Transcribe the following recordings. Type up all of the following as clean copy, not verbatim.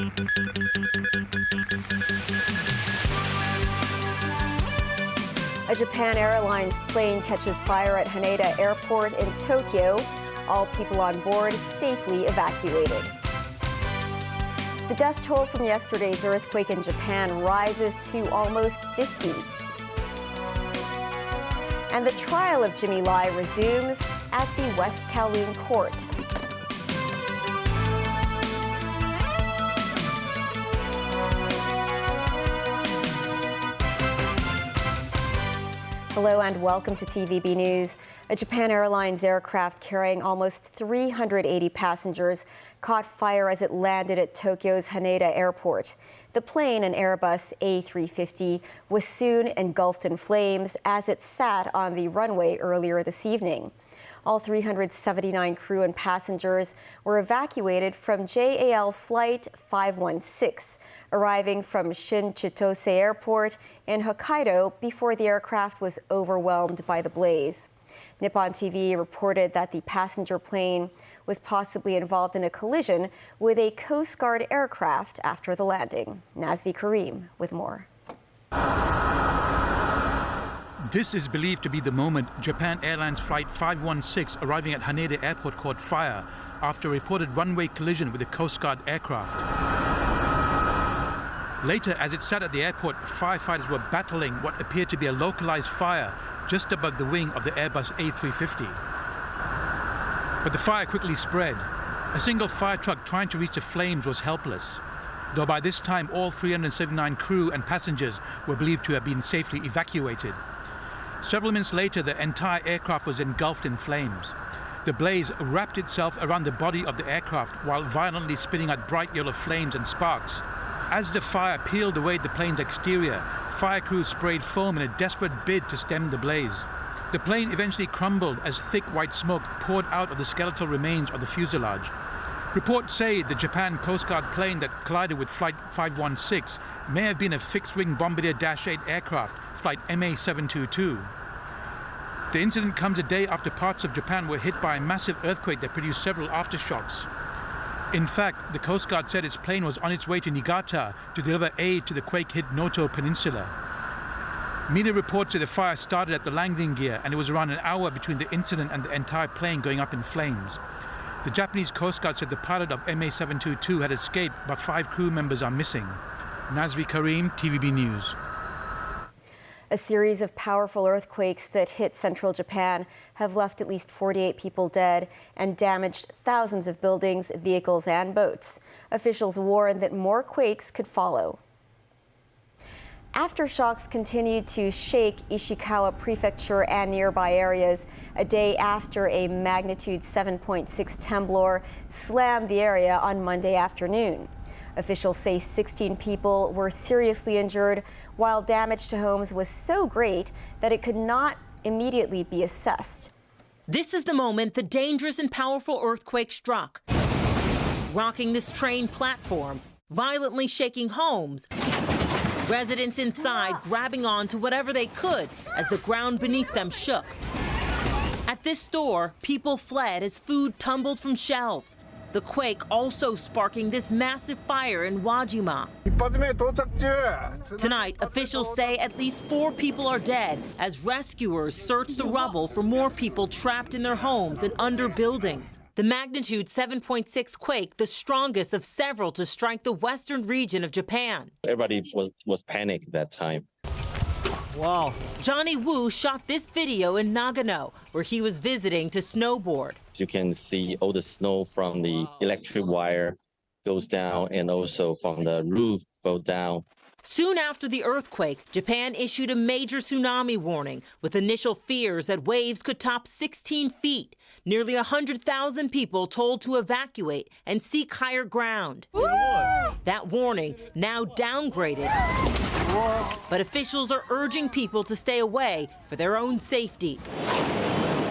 A Japan Airlines plane catches fire at Haneda Airport in Tokyo. All people on board safely evacuated. The death toll from yesterday's earthquake in Japan rises to almost 50. And the trial of Jimmy Lai resumes at the West Kowloon Court. Hello and welcome to TVB News. A Japan Airlines aircraft carrying almost 380 passengers caught fire as it landed at Tokyo's Haneda Airport. The plane, an Airbus A350, was soon engulfed in flames as it sat on the runway earlier this evening. All 379 crew and passengers were evacuated from JAL Flight 516, arriving from Shin Chitose Airport in Hokkaido before the aircraft was overwhelmed by the blaze. Nippon TV reported that the passenger plane was possibly involved in a collision with a Coast Guard aircraft after the landing. Nazvi Karim with more. This is believed to be the moment Japan Airlines Flight 516 arriving at Haneda Airport caught fire after a reported runway collision with a Coast Guard aircraft. Later, as it sat at the airport, firefighters were battling what appeared to be a localized fire just above the wing of the Airbus A350. But the fire quickly spread. A single fire truck trying to reach the flames was helpless, though by this time all 379 crew and passengers were believed to have been safely evacuated. Several minutes later, the entire aircraft was engulfed in flames. The blaze wrapped itself around the body of the aircraft while violently spitting out bright yellow flames and sparks. As the fire peeled away the plane's exterior, fire crews sprayed foam in a desperate bid to stem the blaze. The plane eventually crumbled as thick white smoke poured out of the skeletal remains of the fuselage. Reports say the Japan Coast Guard plane that collided with Flight 516 may have been a fixed-wing Bombardier Dash 8 aircraft, Flight MA722. The incident comes a day after parts of Japan were hit by a massive earthquake that produced several aftershocks. In fact, the Coast Guard said its plane was on its way to Niigata to deliver aid to the quake-hit Noto Peninsula. Media reports that the fire started at the landing gear and it was around an hour between the incident and the entire plane going up in flames. The Japanese Coast Guard said the pilot of MA722 had escaped, but 5 crew members are missing. Nazvi Karim, TVB News. A series of powerful earthquakes that hit central Japan have left at least 48 people dead and damaged thousands of buildings, vehicles, and boats. Officials warn that more quakes could follow. Aftershocks continued to shake Ishikawa Prefecture and nearby areas a day after a magnitude 7.6 temblor slammed the area on Monday afternoon. Officials say 16 people were seriously injured, while damage to homes was so great that it could not immediately be assessed. This is the moment the dangerous and powerful earthquake struck, rocking this train platform, violently shaking homes. Residents inside grabbing on to whatever they could as the ground beneath them shook. At this store, people fled as food tumbled from shelves. The quake also sparking this massive fire in Wajima. Tonight, officials say at least 4 people are dead as rescuers search the rubble for more people trapped in their homes and under buildings. The magnitude 7.6 quake, the strongest of several to strike the western region of Japan. Everybody was panicked that time. Wow. Johnny Wu shot this video in Nagano, where he was visiting to snowboard. You can see all the snow from the electric wire goes down and also from the roof go down. Soon after the earthquake, Japan issued a major tsunami warning with initial fears that waves could top 16 feet. Nearly 100,000 people told to evacuate and seek higher ground. That warning now downgraded. But officials are urging people to stay away for their own safety.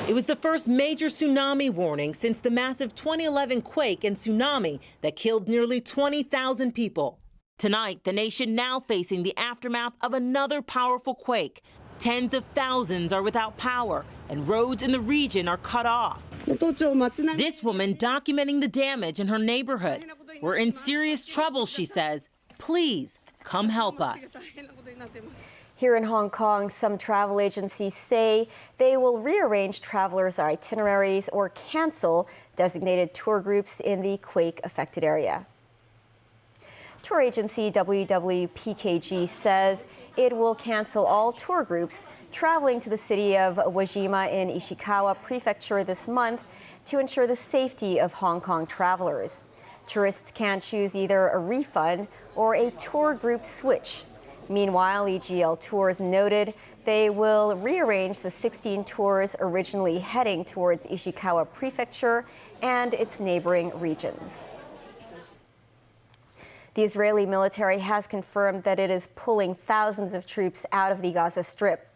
It was the first major tsunami warning since the massive 2011 quake and tsunami that killed nearly 20,000 people. Tonight, the nation now facing the aftermath of another powerful quake. Tens of thousands are without power, and roads in the region are cut off. This woman documenting the damage in her neighborhood. We're in serious trouble, she says. Please come help us. Here in Hong Kong, some travel agencies say they will rearrange travelers' itineraries or cancel designated tour groups in the quake-affected area. Tour agency WWPKG says it will cancel all tour groups traveling to the city of Wajima in Ishikawa Prefecture this month to ensure the safety of Hong Kong travelers. Tourists can choose either a refund or a tour group switch. Meanwhile, EGL Tours noted they will rearrange the 16 tours originally heading towards Ishikawa Prefecture and its neighboring regions. The Israeli military has confirmed that it is pulling thousands of troops out of the Gaza Strip.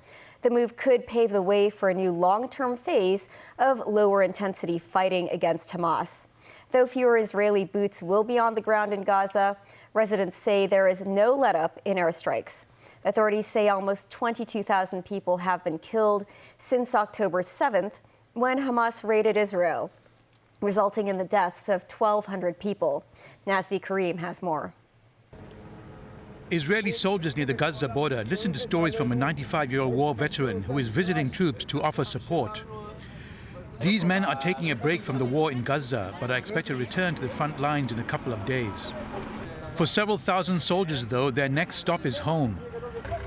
The move could pave the way for a new long-term phase of lower-intensity fighting against Hamas. Though fewer Israeli boots will be on the ground in Gaza, residents say there is no let-up in airstrikes. Authorities say almost 22,000 people have been killed since October 7th, when Hamas raided Israel, resulting in the deaths of 1,200 people. Nazvi Karim has more. Israeli soldiers near the Gaza border listen to stories from a 95-year-old war veteran who is visiting troops to offer support. These men are taking a break from the war in Gaza, but are expected to return to the front lines in a couple of days. For several thousand soldiers, though, their next stop is home.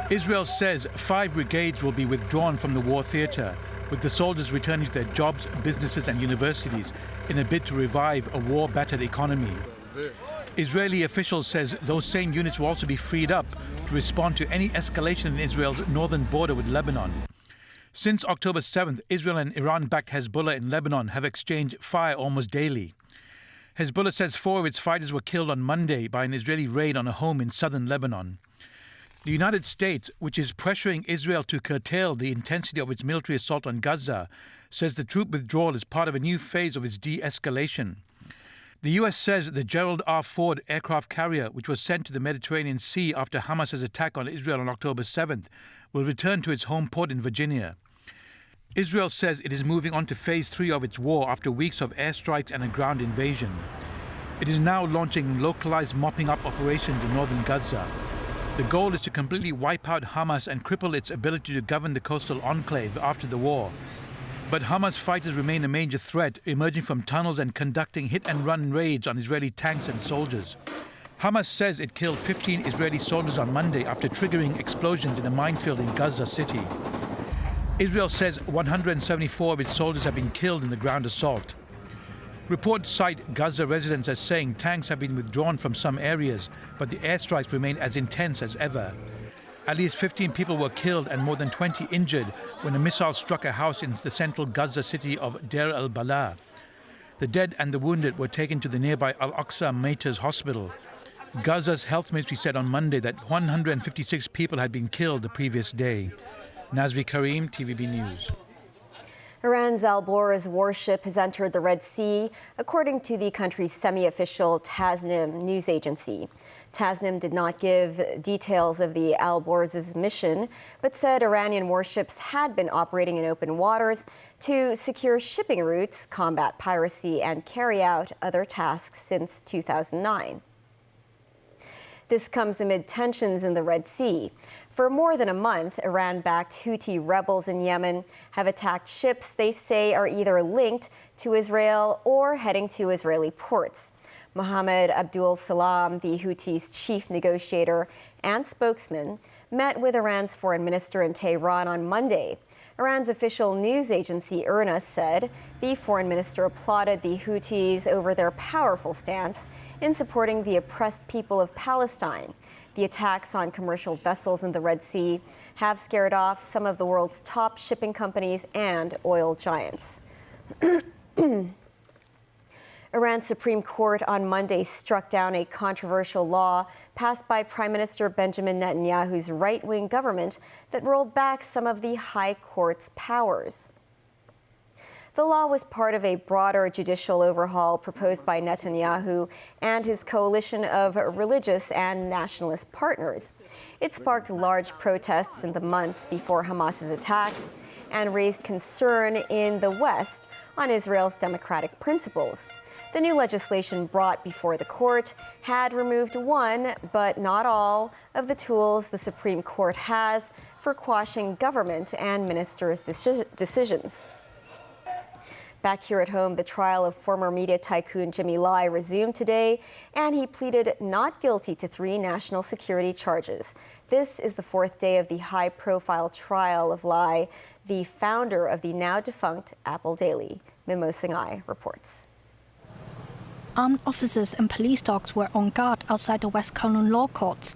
Israel says 5 brigades will be withdrawn from the war theater, with the soldiers returning to their jobs, businesses and universities in a bid to revive a war-battered economy. Israeli officials says those same units will also be freed up to respond to any escalation in Israel's northern border with Lebanon. Since October 7th, Israel and Iran-backed Hezbollah in Lebanon have exchanged fire almost daily. Hezbollah says 4 of its fighters were killed on Monday by an Israeli raid on a home in southern Lebanon. The United States, which is pressuring Israel to curtail the intensity of its military assault on Gaza, says the troop withdrawal is part of a new phase of its de-escalation. The U.S. says the Gerald R. Ford aircraft carrier, which was sent to the Mediterranean Sea after Hamas's attack on Israel on October 7th, will return to its home port in Virginia. Israel says it is moving on to phase 3 of its war after weeks of airstrikes and a ground invasion. It is now launching localized mopping-up operations in northern Gaza. The goal is to completely wipe out Hamas and cripple its ability to govern the coastal enclave after the war. But Hamas fighters remain a major threat, emerging from tunnels and conducting hit-and-run raids on Israeli tanks and soldiers. Hamas says it killed 15 Israeli soldiers on Monday after triggering explosions in a minefield in Gaza City. Israel says 174 of its soldiers have been killed in the ground assault. Reports cite Gaza residents as saying tanks have been withdrawn from some areas, but the airstrikes remain as intense as ever. At least 15 people were killed and more than 20 injured when a missile struck a house in the central Gaza city of Deir al-Balah. The dead and the wounded were taken to the nearby Al-Aqsa Martyrs Hospital. Gaza's health ministry said on Monday that 156 people had been killed the previous day. Nazvi Karim, TVB News. Iran's Al-Borz warship has entered the Red Sea, according to the country's semi-official Tasnim news agency. Tasnim did not give details of the Al-Borz's mission, but said Iranian warships had been operating in open waters to secure shipping routes, combat piracy, and carry out other tasks since 2009. This comes amid tensions in the Red Sea. For more than a month, Iran-backed Houthi rebels in Yemen have attacked ships they say are either linked to Israel or heading to Israeli ports. Mohammed Abdul Salam, the Houthis' chief negotiator and spokesman, met with Iran's foreign minister in Tehran on Monday. Iran's official news agency IRNA said the foreign minister applauded the Houthis over their powerful stance in supporting the oppressed people of Palestine. The attacks on commercial vessels in the Red Sea have scared off some of the world's top shipping companies and oil giants. Iran's Supreme Court on Monday struck down a controversial law passed by Prime Minister Benjamin Netanyahu's right-wing government that rolled back some of the High Court's powers. The law was part of a broader judicial overhaul proposed by Netanyahu and his coalition of religious and nationalist partners. It sparked large protests in the months before Hamas's attack and raised concern in the West on Israel's democratic principles. The new legislation brought before the court had removed one, but not all, of the tools the Supreme Court has for quashing government and ministers' decisions. Back here at home, the trial of former media tycoon Jimmy Lai resumed today, and he pleaded not guilty to 3 national security charges. This is the 4th day of the high-profile trial of Lai, the founder of the now-defunct Apple Daily. Mimo Singhai reports. Armed officers and police dogs were on guard outside the West Kowloon Law Courts.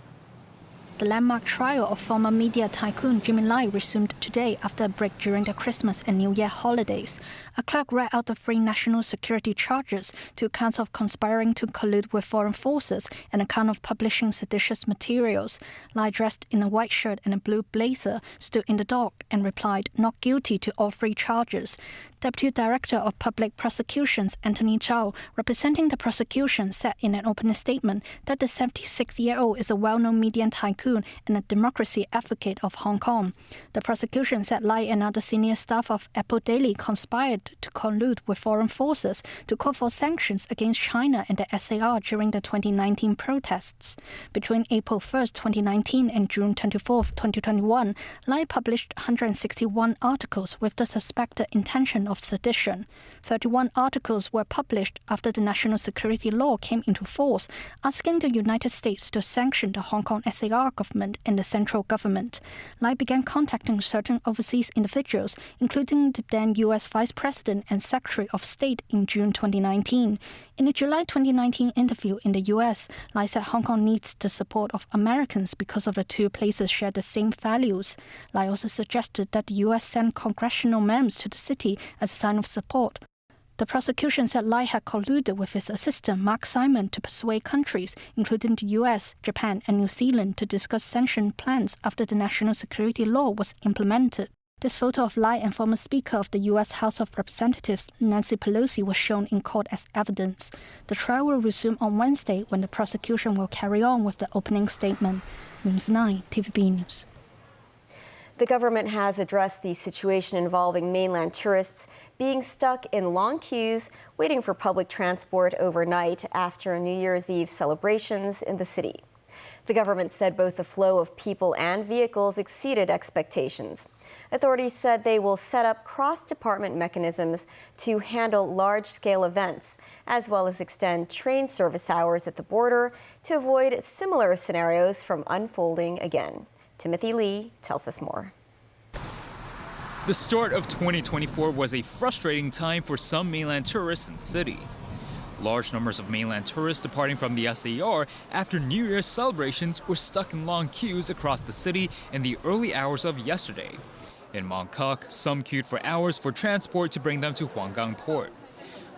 The landmark trial of former media tycoon Jimmy Lai resumed today after a break during the Christmas and New Year holidays. A clerk read out the 3 national security charges, 2 counts of conspiring to collude with foreign forces and a count of publishing seditious materials. Lai, dressed in a white shirt and a blue blazer, stood in the dock and replied not guilty to all 3 charges. Deputy Director of Public Prosecutions Anthony Chow, representing the prosecution, said in an opening statement that the 76-year-old is a well-known media tycoon and a democracy advocate of Hong Kong. The prosecution said Lai and other senior staff of Apple Daily conspired to collude with foreign forces to call for sanctions against China and the SAR during the 2019 protests. Between April 1, 2019 and June 24, 2021, Lai published 161 articles with the suspected intention of sedition. 31 articles were published after the national security law came into force, asking the United States to sanction the Hong Kong SAR government and the central government. Lai began contacting certain overseas individuals, including the then U.S. Vice President and Secretary of State, in June 2019. In a July 2019 interview in the U.S., Lai said Hong Kong needs the support of Americans because of the 2 places share the same values. Lai also suggested that the U.S. send congressional members to the city as a sign of support. The prosecution said Lai had colluded with his assistant Mark Simon to persuade countries, including the US, Japan and New Zealand, to discuss sanction plans after the national security law was implemented. This photo of Lai and former Speaker of the U.S. House of Representatives Nancy Pelosi was shown in court as evidence. The trial will resume on Wednesday, when the prosecution will carry on with the opening statement. Mimo Singhai, TVB News. The government has addressed the situation involving mainland tourists being stuck in long queues waiting for public transport overnight after New Year's Eve celebrations in the city. The government said both the flow of people and vehicles exceeded expectations. Authorities said they will set up cross-department mechanisms to handle large-scale events, as well as extend train service hours at the border to avoid similar scenarios from unfolding again. Timothy Lee tells us more. The start of 2024 was a frustrating time for some mainland tourists in the city. Large numbers of mainland tourists departing from the SAR after New Year's celebrations were stuck in long queues across the city in the early hours of yesterday. In Mong Kok, some queued for hours for transport to bring them to Huanggang Port.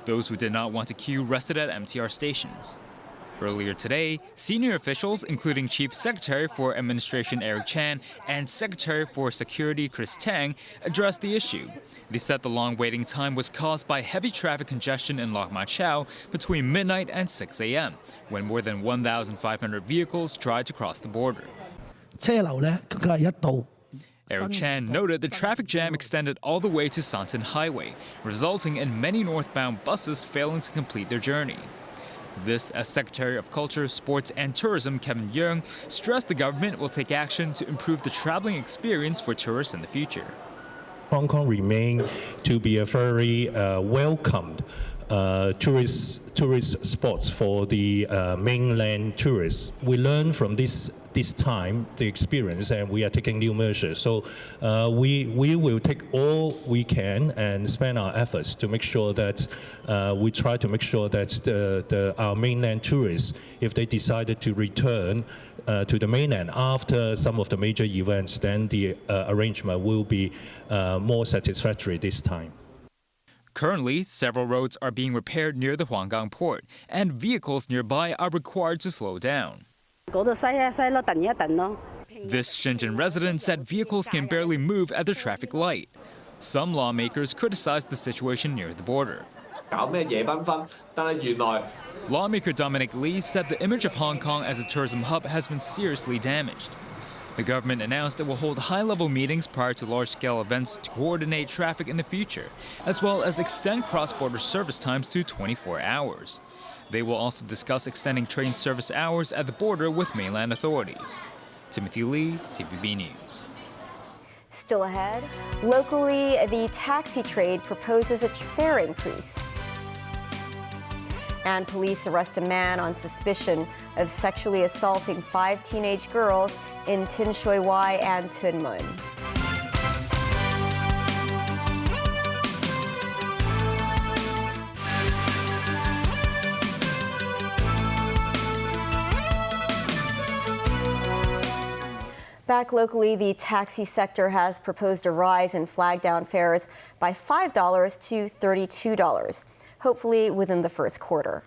Those who did not want to queue rested at MTR stations. Earlier today, senior officials, including Chief Secretary for Administration Eric Chan and Secretary for Security Chris Tang, addressed the issue. They said the long waiting time was caused by heavy traffic congestion in Lok Ma Chau between midnight and 6 a.m., when more than 1,500 vehicles tried to cross the border. Eric Chan noted the traffic jam extended all the way to Santon Highway, resulting in many northbound buses failing to complete their journey. This, as Secretary of Culture, Sports and Tourism Kevin Yeung stressed the government will take action to improve the traveling experience for tourists in the future. Hong Kong remains to be a very welcomed tourist spots for the mainland tourists. We learn from this time, the experience, and we are taking new measures. So we will take all we can and spend our efforts to make sure that we try to make sure that our mainland tourists, if they decided to return to the mainland after some of the major events, then the arrangement will be more satisfactory this time. Currently, several roads are being repaired near the Huanggang port, and vehicles nearby are required to slow down. This Shenzhen resident said vehicles can barely move at the traffic light. Some lawmakers criticized the situation near the border. Lawmaker Dominic Lee said the image of Hong Kong as a tourism hub has been seriously damaged. The government announced it will hold high-level meetings prior to large-scale events to coordinate traffic in the future, as well as extend cross-border service times to 24 hours. They will also discuss extending train service hours at the border with mainland authorities. Timothy Lee, TVB News. Still ahead, locally, the taxi trade proposes a fare increase. And police arrest a man on suspicion of sexually assaulting 5 teenage girls in Tin Shui Wai and Tuen Mun. Back locally, the taxi sector has proposed a rise in flag-down fares by $5 to $32, hopefully within the first quarter.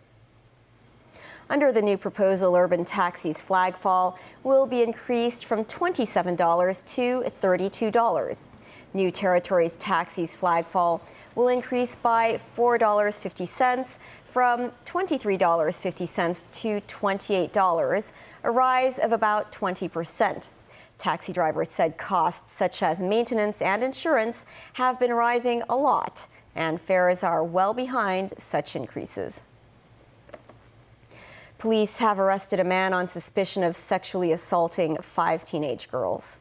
Under the new proposal, urban taxis' flag fall will be increased from $27 to $32. New Territories taxis' flag fall will increase by $4.50 from $23.50 to $28, a rise of about 20%. Taxi drivers said costs such as maintenance and insurance have been rising a lot, and fares are well behind such increases. Police have arrested a man on suspicion of sexually assaulting 5 teenage girls.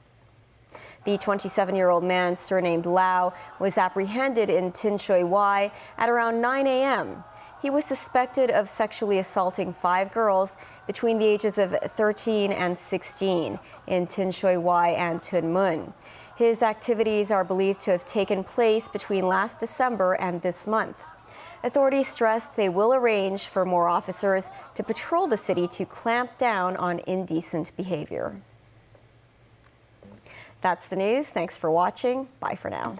The 27-year-old man, surnamed Lau, was apprehended in Tin Shui Wai at around 9 a.m. He was suspected of sexually assaulting 5 girls between the ages of 13 and 16 in Tin Shui Wai and Tuen Mun. His activities are believed to have taken place between last December and this month. Authorities stressed they will arrange for more officers to patrol the city to clamp down on indecent behavior. That's the news. Thanks for watching. Bye for now.